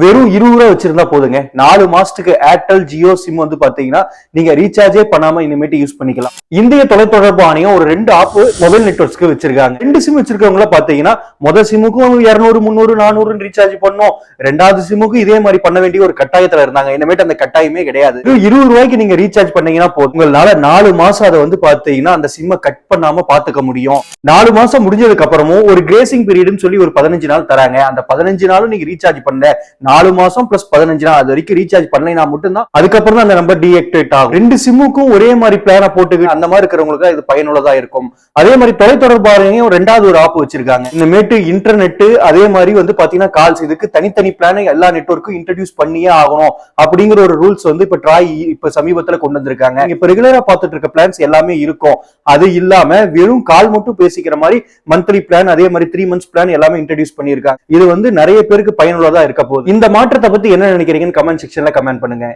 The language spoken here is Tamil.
வெறும் 20 ரூபா வச்சிருந்தா போதுங்க 4 மாசத்துக்கு ஏர்டெல் ஜியோ சிம் வந்து பாத்தீங்கன்னா நீங்க ரீசார்ஜே பண்ணாம இனிமேட்டு யூஸ் பண்ணிக்கலாம். இந்திய தொலைத்தொடர்பு ஆணையம் ஒரு 2 ஆப் மொபைல் நெட்வொர்க்ஸ்க்கு வச்சிருக்காங்க. 2 சிம் வச்சிருக்கவங்கள பாத்தீங்கன்னா முதல் சிம்முக்கும் 200 300 400 ரீசார்ஜ் பண்ணோம், ரெண்டாவது சிம்முக்கும் இதே மாதிரி பண்ண வேண்டிய ஒரு கட்டாயத்துல இருந்தாங்க. இனிமேட்டு அந்த கட்டாயமே கிடையாது. 20 ரூபாய்க்கு நீங்க ரீசார்ஜ் பண்ணீங்கன்னா போதும், உங்களால 4 மாசம் அதை வந்து பாத்தீங்கன்னா அந்த சிம்மை கட் பண்ணாம பாத்துக்க முடியும். 4 மாசம் முடிஞ்சதுக்கு அப்புறமும் ஒரு கிரேசிங் பீரியட்னு சொல்லி ஒரு 15 நாள் தராங்க. அந்த 15 நாளும் நீங்க ரீசார்ஜ் பண்ணல 4 மாசம் பிளஸ் 15 நாள் அது வரைக்கும் ரீசார்ஜ் பண்ணலைனா மட்டும்தான் அதுக்கப்புறம் அந்த நம்பர் டீஆக்டிவேட் ஆகும். 2 சிம்முக்கும் ஒரே மாதிரி பிளான போட்டு அந்த மாதிரி இருக்கிறவங்களுக்கு இது பயனுள்ளதா இருக்கும். அதே மாதிரி தொலைத்தொடர்பு ஆணையம் 2வது ஒரு ஆப் வச்சிருக்காங்க. இனிமேட்டு இன்டர்நெட் அதே மாதிரி வந்து பாத்தீங்கன்னா கால்ஸ் இதுக்கு தனித்தனி பிளான எல்லா நெட்வொர்க்கும் இன்ட்ரோடியூஸ் பண்ணியே ஆகணும் அப்படிங்கிற ஒரு ரூல்ஸ் வந்து இப்ப ட்ராய் இப்ப சமீபத்துல கொண்டு வந்திருக்காங்க. இப்ப ரெகுலரா பார்த்துட்டு இருக்க பிளான்ஸ் எல்லாமே இருக்கும். அது இல்லாம வெறும் கால் மட்டும் பேசிக்கிற மாதிரி மந்த்லி பிளான் அதே மாதிரி 3 months பிளான் எல்லாமே இன்ட்ரோடியூஸ் பண்ணிருக்காங்க. இது வந்து நிறைய பேருக்கு பயனுள்ளதா இருக்க போகுது. இந்த மாற்றத்தை பத்தி என்ன நினைக்கிறீங்கன்னு கமெண்ட் செக்ஷன்ல கமெண்ட் பண்ணுங்க.